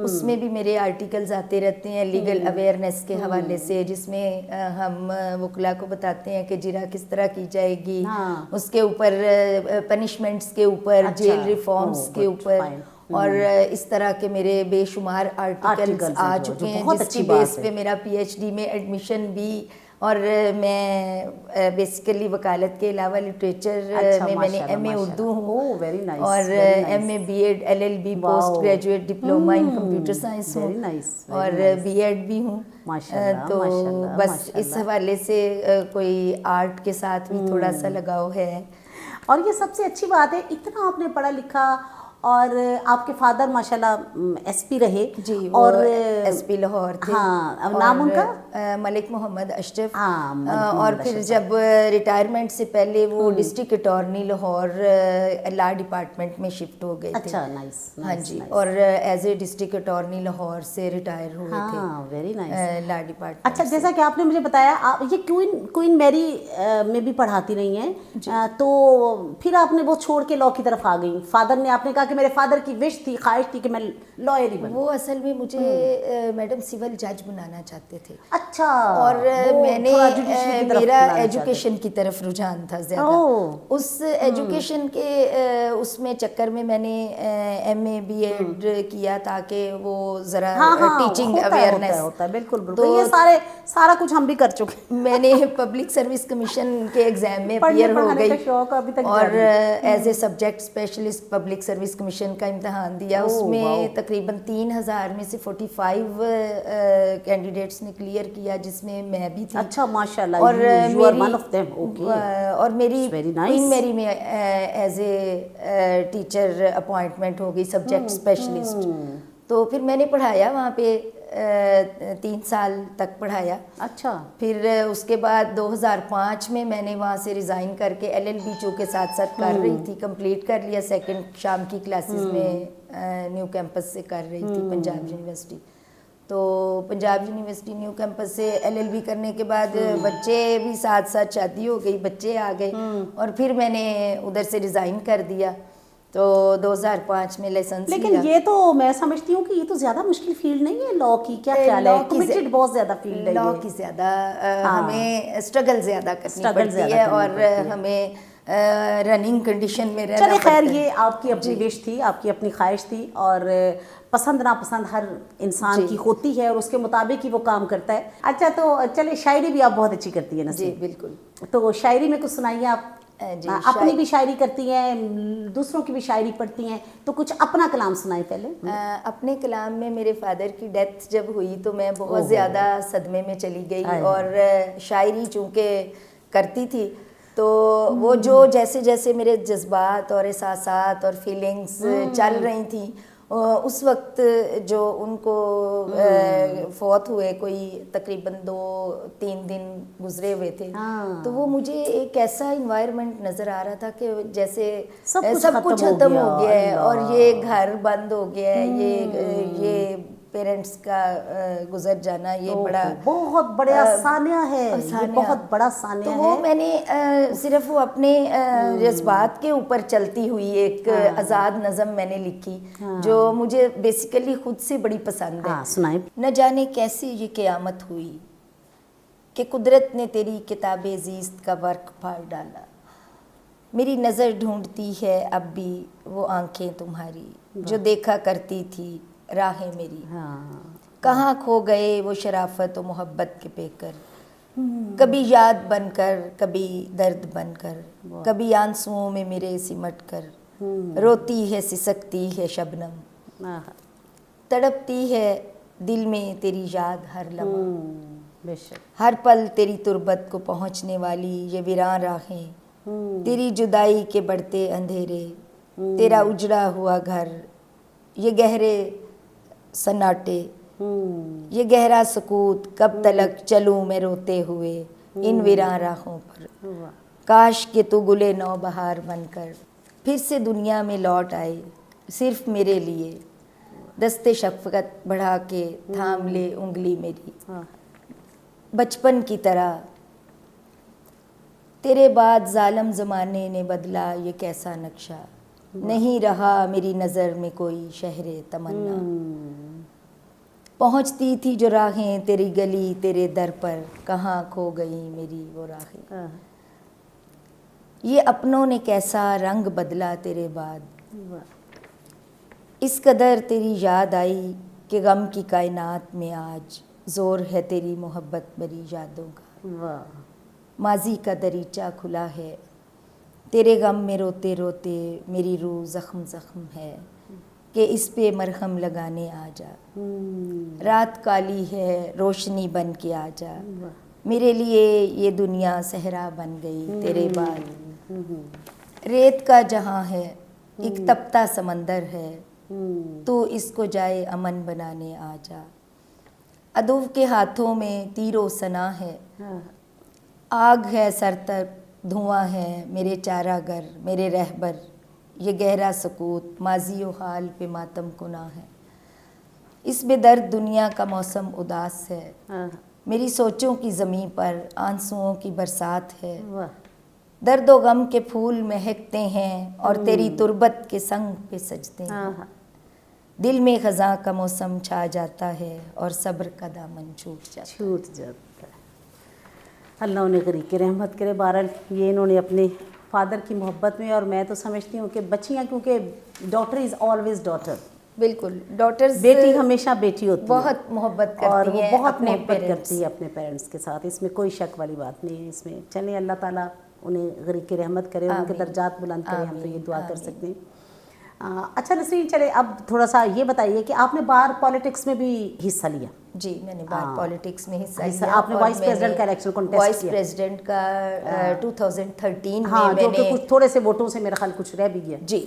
اس میں بھی میرے آرٹیکلز آتے رہتے ہیں لیگل اویئرنیس کے حوالے سے، جس میں ہم وکلاء کو بتاتے ہیں کہ جرا کس طرح کی جائے گی، اس کے اوپر پنشمنٹس کے اوپر، جیل ریفارمس کے اوپر، اور اس طرح کے میرے بے شمار آرٹیکلز آ چکے ہیں، جس کی بیس پہ میرا پی ایچ ڈی میں ایڈمیشن بھی، اور میں بیسیکلی وکالت کے علاوہ لٹریچر میں نے ایم اے اردو ہوں اور M A B Ed L L B post graduate diploma in computer science ہوں اور بی ایڈ بھی ہوں. تو بس اس حوالے سے کوئی آرٹ کے ساتھ بھی تھوڑا سا لگاؤ ہے. اور یہ سب سے اچھی بات ہے، اتنا آپ نے پڑھا لکھا، اور آپ کے فادر ماشاءاللہ ایس پی رہے. جی، اور ایس پی لاہور تھے. ہاں، نام ان کا ملک محمد اشرف. اور پھر جب ریٹائرمنٹ سے پہلے وہ ڈسٹرکٹ اٹارنی لاہور لا ڈپارٹمنٹ میں شفٹ ہو گئے تھے. اچھا، نائس. ہاں جی، اور as a district attorney Lahore سے ریٹائر ہوئے تھے. ہاں، ویری نائس. لا ڈپارٹمنٹ. اچھا، جیسا کہ آپ نے مجھے بتایا آپ یہ کوئین میری میں بھی پڑھاتی رہی ہیں، تو پھر آپ نے وہ چھوڑ کے لاء کی طرف آ گئی. فادر نے، آپ نے کہا کہ میرے فادر کی وش تھی، خواہش تھی کہ میں لائر ہی بنوں. وہ اصل میں مجھے میڈم سول جج بنانا چاہتے تھے. اچھا. اور میں نے میرا ایجوکیشن کی طرف رجحان تھا زیادہ. اس ایجوکیشن کے اس میں چکر میں نے ایم اے بی ایڈ کیا تاکہ وہ ذرا ٹیچنگ اویئرنیس ہوتا ہے. بالکل بالکل، یہ سارا کچھ ہم بھی کر چکے. میں نے پبلک سروس کمیشن کے ایگزام میں اپیئر ہو گئی اور as a subject specialist public service commission کا امتحان دیا. اس میں تقریباً 3000 میں سے 45 کینڈیڈیٹس نے کلیئر کیا، جس میں میں بھی تھی. اچھا، ماشاء اللہ. اور میری کوئین میری میں ایز اے ٹیچر اپوائنٹمنٹ ہو گئی، سبجیکٹ اسپیشلسٹ. تو پھر میں نے پڑھایا وہاں پہ 3 سال تک پڑھایا. اچھا. پھر اس کے بعد 2005 میں نے وہاں سے ریزائن کر کے ایل ایل بی چونکہ ساتھ ساتھ کر رہی تھی، کمپلیٹ کر لیا. سیکنڈ شام کی کلاسز میں نیو کیمپس سے کر رہی تھی پنجاب یونیورسٹی. تو پنجاب یونیورسٹی نیو کیمپس سے ایل ایل بی کرنے کے بعد بچے بھی ساتھ ساتھ شادی ہو گئی، بچے آ گئے، اور پھر میں نے ادھر سے ریزائن کر دیا. تو 2005 میں لائسنس. لیکن یہ تو میں سمجھتی ہوں کہ یہ تو زیادہ مشکل فیلڈ نہیں ہے لاء کی. کیا خیال ہے؟ کمیٹڈ بہت زیادہ فیلڈ ہے لاء کی. زیادہ ہمیں اسٹرگل زیادہ کرنی پڑتی ہے اور ہمیں رننگ کنڈیشن میں رہنا پڑتا ہے. چلے خیر، یہ آپ کی اپنی وش تھی، آپ کی اپنی خواہش تھی، اور پسند ناپسند ہر انسان کی ہوتی ہے اور اس کے مطابق ہی وہ کام کرتا ہے. اچھا، تو چلے، شاعری بھی آپ بہت اچھی کرتی ہیں. جی بالکل. تو شاعری میں کچھ سنائیے آپ. اپنی بھی شاعری کرتی ہیں، دوسروں کی بھی شاعری پڑھتی ہیں، تو کچھ اپنا کلام سنائیں پہلے. اپنے کلام میں میرے فادر کی ڈیتھ جب ہوئی تو میں بہت زیادہ صدمے میں چلی گئی. اور شاعری چونکہ کرتی تھی تو وہ جو جیسے جیسے میرے جذبات اور احساسات اور فیلنگز چل رہی تھیں، اس وقت جو ان کو فوت ہوئے کوئی تقریباً 2-3 دن گزرے ہوئے تھے، تو وہ مجھے ایک ایسا انوائرمنٹ نظر آ رہا تھا کہ جیسے سب کچھ ختم ہو گیا ہے، اور یہ گھر بند ہو گیا ہے، یہ پیرنٹس کا گزر جانا، یہ بڑا بہت بڑا سانیہ ہے، یہ بہت بڑا سانیہ ہے. تو وہ میں نے صرف وہ اپنے جذبات کے اوپر چلتی ہوئی ایک آزاد نظم میں نے لکھی جو مجھے بیسیکلی خود سے بڑی پسند ہے. سنائیں. نہ جانے کیسے یہ قیامت ہوئی کہ قدرت نے تیری کتاب زیست کا ورق پھاڑ ڈالا. میری نظر ڈھونڈتی ہے اب بھی وہ آنکھیں تمہاری جو دیکھا کرتی تھی راہیں میری. کہاں کھو گئے وہ شرافت و محبت کے پیکر، کبھی یاد بن کر، کبھی درد بن کر، کبھی آنسوؤں میں میرے سمٹ کر. روتی ہے سسکتی ہے شبنم، تڑپتی ہے دل میں تیری یاد ہر لمحہ. ہر پل تیری تربت کو پہنچنے والی یہ ویراں راہیں، تیری جدائی کے بڑھتے اندھیرے، تیرا اجڑا ہوا گھر، یہ گہرے سناٹے، یہ گہرا سکوت، کب تلک چلوں میں روتے ہوئے ان ویراں راہوں پر. کاش کہ تو گلے نو بہار بن کر پھر سے دنیا میں لوٹ آئے، صرف میرے لیے دست شفقت بڑھا کے تھام لے انگلی میری. بچپن کی طرح تیرے بعد ظالم زمانے نے بدلا یہ کیسا نقشہ، نہیں رہا میری نظر میں کوئی شہر تمنا، پہنچتی تھی جو راہیں تیری گلی تیرے در پر، کہاں کھو گئی میری وہ راہیں، یہ اپنوں نے کیسا رنگ بدلا تیرے بعد، اس قدر تیری یاد آئی کہ غم کی کائنات میں آج زور ہے تیری محبت بری یادوں کا، ماضی کا دریچہ کھلا ہے تیرے غم میں روتے روتے، میری روح زخم زخم ہے کہ اس پہ مرہم لگانے آ جا، رات کالی ہے روشنی بن کے آ جا، میرے لیے یہ دنیا صحرا بن گئی تیرے بعد، ریت کا جہاں ہے ایک تپتا سمندر ہے، تو اس کو جائے امن بنانے آ جا، عدو کے ہاتھوں میں تیر و ثنا ہے، آگ ہے سر تک دھواں ہے میرے چارہ گر میرے رہبر، یہ گہرا سکوت ماضی و حال پہ ماتم کنا ہے، اس بے درد دنیا کا موسم اداس ہے، میری سوچوں کی زمیں پر آنسوؤں کی برسات ہے، درد و غم کے پھول مہکتے ہیں اور تیری تربت کے سنگ پہ سجتے ہیں، دل میں خزاں کا موسم چھا جاتا ہے اور صبر کا دامن چھوٹ جاتا ہے۔ اللہ انہیں غریق رحمت کرے۔ بہرحال یہ انہوں نے اپنے فادر کی محبت میں، اور میں تو سمجھتی ہوں کہ بچیاں، کیونکہ ڈاٹر از آلویز ڈاٹر، بالکل، ڈاٹرز بیٹی ہمیشہ بیٹی ہوتی ہے، بہت محبت کرتی اور وہ ہیں بہت اپنے محبت کرتی ہے اپنے پیرنٹس کے ساتھ، اس میں کوئی شک والی بات نہیں ہے۔ اس میں چلیں اللہ تعالیٰ انہیں غریق رحمت کرے، ان کے درجات بلند کرے، ہم تو یہ دعا کر سکتے ہیں۔ اچھا نسرین، چلے اب تھوڑا سا یہ بتائیے کہ آپ نے باہر پالیٹکس میں بھی حصہ لیا؟ جی، میں نے باہر پالیٹکس میں حصہ لیا، آپ نے وائس پریزیڈنٹ کا الیکشن کنٹیسٹ کیا؟ وائس پریزیڈنٹ کا 2013 ہاں، میں جو کہ کچھ تھوڑے سے ووٹوں سے میرا خیال کچھ رہ بھی گیا۔ جی،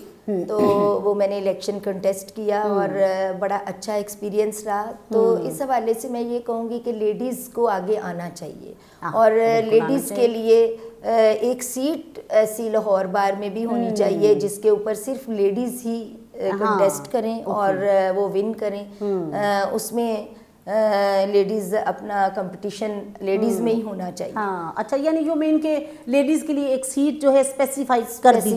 تو وہ میں نے الیکشن کنٹیسٹ کیا اور بڑا اچھا ایکسپیرینس رہا، تو اس حوالے سے میں یہ کہوں گی کہ لیڈیز کو آگے آنا چاہیے، اور لیڈیز کے لیے ایک سیٹ ایسی لاہور بار میں بھی ہونی چاہیے جس کے اوپر صرف لیڈیز ہی کنٹیسٹ کریں اور وہ ون کریں، اس میں لیڈیز اپنا کمپٹیشن لیڈیز میں ہی ہونا چاہیے۔ ہاں، اچھا، یعنی یو مین کہ لیڈیز کے لیے ایک سیٹ جو ہے اسپیسیفائی کر دی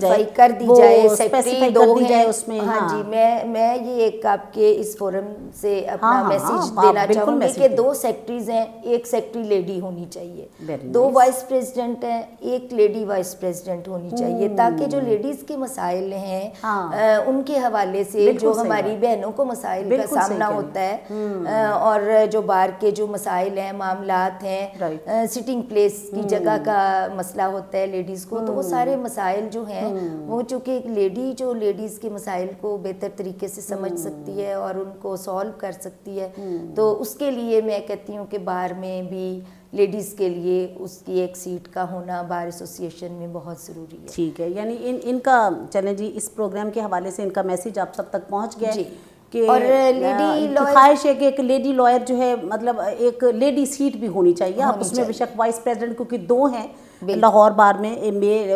جائے، سیکٹری دو ہیں اس میں۔ ہاں جی، میں یہ ایک آپ کے اس فورم سے اپنا میسیج دینا چاہوں گی کہ 2 سیکٹریز ہیں، ایک سیکٹری لیڈی ہونی چاہیے، 2 وائس پریزیڈنٹ ہیں، ایک لیڈی وائس پریزیڈنٹ ہونی چاہیے، تاکہ جو لیڈیز کے مسائل ہیں ان کے حوالے سے جو ہماری بہنوں کو مسائل کا سامنا ہوتا ہے، اور جو بار کے جو مسائل ہیں، معاملات ہیں، سٹنگ پلیس کی جگہ کا مسئلہ ہوتا ہے لیڈیز کو، تو وہ سارے مسائل جو ہیں وہ چونکہ ایک لیڈی جو لیڈیز کے مسائل کو بہتر طریقے سے سمجھ سکتی ہے اور ان کو سالو کر سکتی ہے، تو اس کے لیے میں کہتی ہوں کہ بار میں بھی لیڈیز کے لیے اس کی ایک سیٹ کا ہونا بار ایسوسیشن میں بہت ضروری ہے۔ ٹھیک ہے، یعنی ان کا چلیں جی، اس پروگرام کے حوالے سے ان کا میسیج آپ سب تک پہنچ گیا کہ اور لیڈی خواہش ہے کہ ایک لیڈی لائر جو ہے، مطلب ایک لیڈی سیٹ بھی ہونی چاہیے، آپ اس میں بے شک وائس پریزیڈنٹ کیونکہ 2 ہیں لاہور بار میں،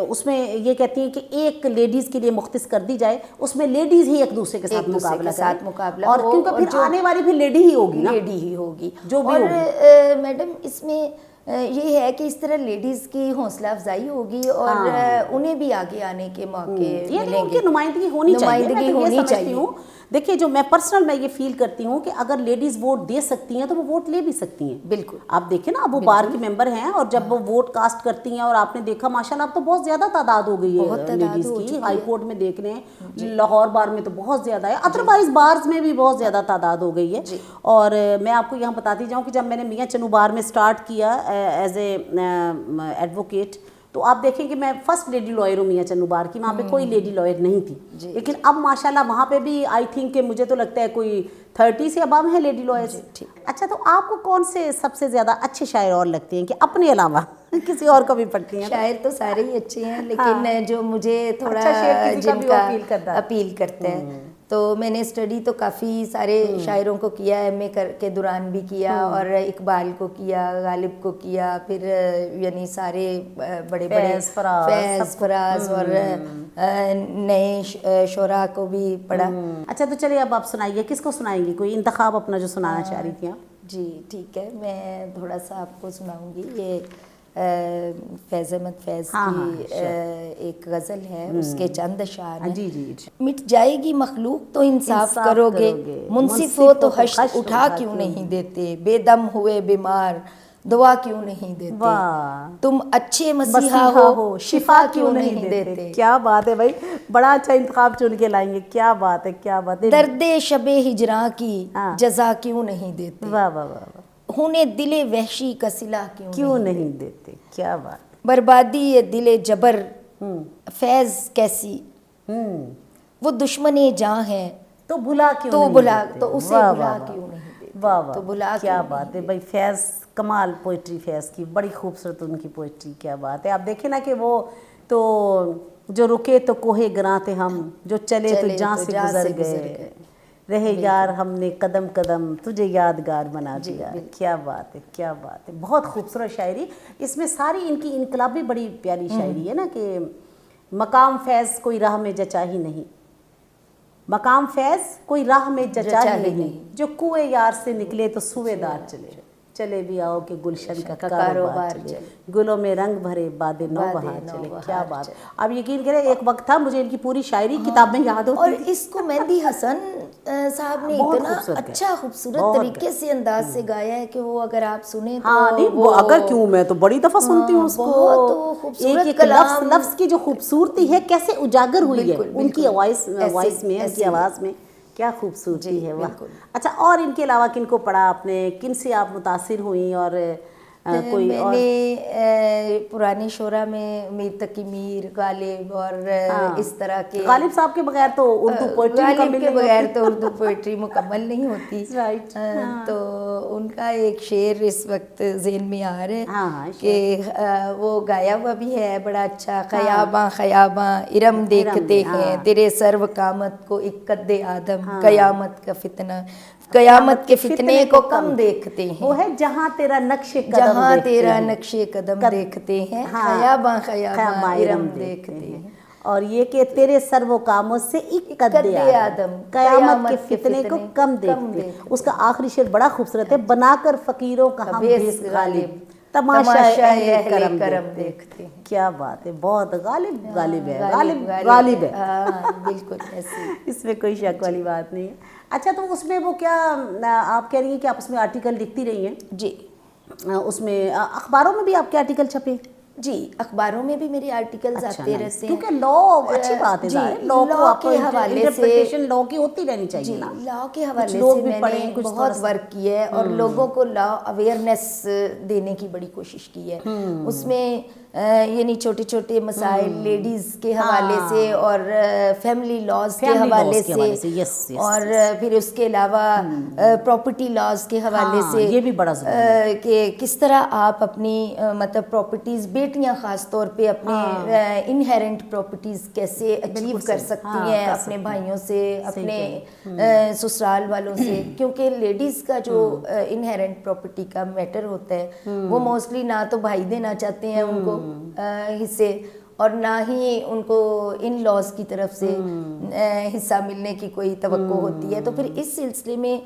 اس میں یہ کہتی ہیں کہ ایک لیڈیز کے لیے مختص کر دی جائے، اس میں لیڈیز ہی ایک دوسرے کے ساتھ مقابلہ کریں، اور کیونکہ پھر آنے والی پھر لیڈی ہی ہوگی نا، لیڈی ہی ہوگی جو بھی ہوگی۔ اور میڈم اس میں یہ ہے کہ اس طرح لیڈیز کی حوصلہ افزائی ہوگی اور انہیں بھی آگے آنے کے موقع ملیں گے، ان کی نمائندگی ہونی چاہیے۔ دیکھیے، جو میں پرسنل میں یہ فیل کرتی ہوں کہ اگر لیڈیز ووٹ دے سکتی ہیں تو وہ ووٹ لے بھی سکتی ہیں۔ بالکل، آپ دیکھیں نا، اب وہ بار کی ممبر ہیں اور جب وہ ووٹ کاسٹ کرتی ہیں، اور آپ نے دیکھا ماشاءاللہ اب تو بہت زیادہ تعداد ہو گئی ہے لیڈیز کی، ہائی کورٹ میں دیکھ رہے ہیں، لاہور بار میں تو بہت زیادہ ہے، ادروائز بارز میں بھی بہت زیادہ تعداد ہو گئی ہے۔ اور میں آپ کو یہاں بتاتی جاؤں کہ جب میں نے میاں چنو بار میں سٹارٹ کیا ایز اے ایڈوکیٹ، تو آپ دیکھیں کہ میں فرسٹ لیڈی لائر ہوں میاں چنو بار کی، وہاں پہ کوئی لیڈی لائر نہیں تھی، لیکن اب ماشاءاللہ وہاں پہ بھی آئی تھنک کہ مجھے تو لگتا ہے کوئی 30 سے ابو ہیں لیڈی لائرز۔ اچھا، تو آپ کو کون سے سب سے زیادہ اچھے شاعر اور لگتے ہیں کہ اپنے علاوہ کسی اور کو بھی پڑھتی ہیں؟ شاعر تو سارے ہی اچھے ہیں، لیکن جو مجھے تھوڑا جن کا اپیل کرتا ہے، تو میں نے اسٹڈی تو کافی سارے شاعروں کو کیا، ایم اے کے دوران بھی کیا، اور اقبال کو کیا، غالب کو کیا، پھر یعنی سارے بڑے بڑے فیض، فراز اور نئے شعراء کو بھی پڑھا۔ اچھا، تو چلیے اب آپ سنائیے، کس کو سنائیں گی؟ کوئی انتخاب اپنا جو سنانا چاہ رہی تھی آپ؟ جی ٹھیک ہے، میں تھوڑا سا آپ کو سناؤں گی، یہ فیض احمد فیض کی ایک غزل ہے، اس کے چند اشعار ہیں. جی. مٹ جائے گی مخلوق تو انصاف کرو گے، منصف ہو تو حشر اٹھا کیوں نہیں دیتے، بے دم ہوئے بیمار دعا کیوں نہیں دیتے، تم اچھے مسیحا ہو شفا کیوں نہیں دیتے. کیا بات ہے بھائی، بڑا اچھا انتخاب چن کے لائیں گے. کیا بات ہے، کیا بات ہے. درد شب ہجراں کی جزا کیوں نہیں دیتے، واہ واہ واہ، ہونے دل وحشی کا صلہ کیوں نہیں دیتے. کیا بات. بربادی دل جبر فیض کیسی، وہ دشمن جاں ہے تو بھلا کیوں تو نہیں بھلا دیتے. تو اسے بھلا کیوں نہیں دیتے. واہ واہ، تو بھلا کیا بات ہے بھائی. فیض کمال پوئٹری، فیض کی بڑی خوبصورت ان کی پوئٹری. کیا بات ہے. آپ دیکھیں نا کہ وہ تو جو رکے تو کوہ گراں تھے ہم، جو چلے تو جاں سے گزر گئے، رہے یار ہم نے قدم قدم تجھے یادگار بنا دیا. کیا بات ہے، کیا بات ہے. بہت خوبصورت شاعری. اس میں ساری ان کی انقلابی بڑی پیاری شاعری ہے نا کہ مقام فیض کوئی راہ میں جچا ہی نہیں، مقام فیض کوئی راہ میں جچا ہی نہیں، جو کوئے یار سے نکلے تو سوئے دار چلے، چلے بھی آؤ کہ گلشن کا کاروبار چلے، گلوں میں رنگ بھرے باد نو بہار چلے. کیا بات. آپ یقین کریں ایک وقت تھا مجھے ان کی پوری شاعری کتاب میں یاد ہوتی. اور اس کو مہندی حسن صاحب نے اتنا اچھا خوبصورت طریقے سے انداز سے گایا ہے کہ وہ اگر آپ سنیں تو نہیں وہ اگر کیوں، میں تو بڑی دفعہ سنتی ہوں اس کو. ایک ایک لفظ کی جو خوبصورتی ہے کیسے اجاگر ہوئی ہے ان کی وائس میں، ان کی آواز میں. کیا خوبصورتی ہے. واہ. اچھا، اور ان کے علاوہ کن کو پڑھا آپ نے، کن سے آپ متاثر ہوئیں؟ اور کوئی میں اور نے پرانے شعراء میں میر تقی میر، غالب اور اس طرح کے. غالب صاحب کے بغیر تو اردو پوئٹری غالب کے بغیر تو اردو پوئٹری مکمل نہیں ہوتی. تو ان کا ایک شعر اس وقت ذہن میں آ رہا ہے کہ وہ گایا ہوا بھی ہے بڑا اچھا. خیاباں خیاباں ارم دیکھتے ہیں تیرے سرو قامت کو ایک قد آدم، قیامت کا فتنہ قیامت کے فتنے کو کم دیکھتے ہیں. وہ ہے جہاں تیرا نقش قدم جہاں تیرا نقش قدم دیکھتے ہیں، خیاباں خیاباں ارم دیکھتے ہیں. اور یہ کہ تیرے سرو کاموں سے ایک قد آدم، قیامت کے فتنے کو کم دیکھتے. اس کا آخری شعر بڑا خوبصورت ہے، بنا کر فقیروں کا ہم بھیس غالب، تماشا اہل کرم دیکھتے ہیں. کیا بات ہے. بہت غالب غالب ہے، غالب ہے. بالکل ایسے، اس میں کوئی شک والی بات نہیں ہے. اچھا، تو اس میں وہ کیا آپ کہہ رہی ہیں کہ آپ اس میں آرٹیکل لکھتی رہی ہیں؟ جی. اس میں اخباروں میں بھی آپ کے آرٹیکل چھپے؟ جی، اخباروں میں بھی میرے آرٹیکلز آتے رہتے ہیں. کیونکہ لا اچھی بات ہے، لا کو آپ کو انٹرپریٹیشن لا کی ہوتی رہنی چاہیے نا. لا کے حوالے سے میں نے بہت ورک کیا ہے اور لوگوں کو لا اویئرنیس دینے کی بڑی کوشش کی ہے. اس میں یعنی چھوٹے چھوٹے مسائل لیڈیز کے حوالے سے اور فیملی لاز کے حوالے سے، اور پھر اس کے علاوہ پراپرٹی لاز کے حوالے سے، یہ بھی بڑا ضروری کہ کس طرح آپ اپنی مطلب پراپرٹیز، بیٹیاں خاص طور پہ اپنے انہیرنٹ پراپرٹیز کیسے اچیو کر سکتی ہیں اپنے بھائیوں سے، اپنے سسرال والوں سے. کیونکہ لیڈیز کا جو انہیرنٹ پراپرٹی کا میٹر ہوتا ہے وہ موسٹلی نہ تو بھائی دینا چاہتے ہیں ان کو حصے، اور نہ ہی ان کو ان لاز کی طرف سے حصہ ملنے کی کوئی توقع ہوتی ہے. تو پھر اس سلسلے میں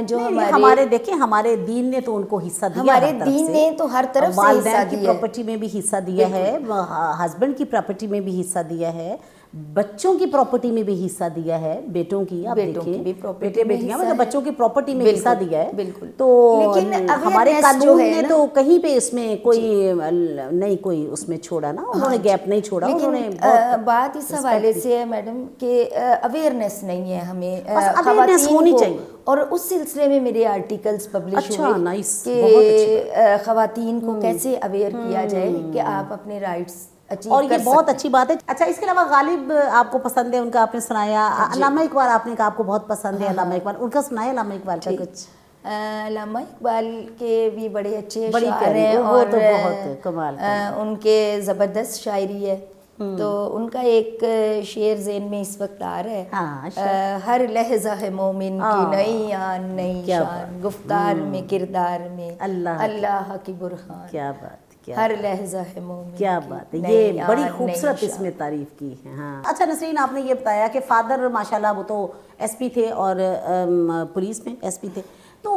جو ہمارے دیکھیں ہمارے دین نے تو ان کو حصہ دیا، ہمارے دین نے تو ہر طرف سے حصہ دیا، کی پراپرٹی میں بھی حصہ دیا ہے، ہسبینڈ کی پراپرٹی میں بھی حصہ دیا ہے، بچوں کی پراپرٹی میں بھی حصہ دیا ہے، بیٹوں کی آپ دیکھیں، بیٹے بیٹیاں مطلب بچوں کی پراپرٹی میں حصہ دیا ہے. بالکل. تو ہمارے قانون نے تو کہیں پہ اس میں کوئی نہیں، کوئی اس میں چھوڑا نا، انہوں نے گیپ نہیں چھوڑا. لیکن بات اس حوالے سے ہے میڈم کہ اویئرنیس نہیں ہے ہمیں ہونی چاہیے. اور اس سلسلے میں میرے آرٹیکلز پبلش ہوئے کہ خواتین کو کیسے اویئر کیا جائے کہ آپ اپنے رائٹس اچیو کر سکتے. اور یہ بہت اچھی بات ہے. اچھا، اس کے علاوہ غالب آپ کو پسند ہے، ان کا آپ نے سنایا. علامہ اقبال آپ نے کہا آپ کو بہت پسند ہے، علامہ اقبال ان کا سنایا. علامہ اقبال کا کچھ. علامہ اقبال کے بھی بڑے اچھے شاعر ہیں اور بہت کمال ان کے زبردست شاعری ہے. تو ان کا ایک شعر ذہن میں اس وقت آ رہا ہے، ہر لحظہ ہے مومن کی نئی آن نئی شان، گفتار میں کردار میں اللہ کی برہان. کیا بات، ہر لحظہ ہے مومن. کیا بات ہے، یہ بڑی خوبصورت اس میں تعریف کی ہے. ہاں. اچھا نسرین، آپ نے یہ بتایا کہ فادر ماشاءاللہ وہ تو ایس پی تھے اور پولیس میں ایس پی تھے، تو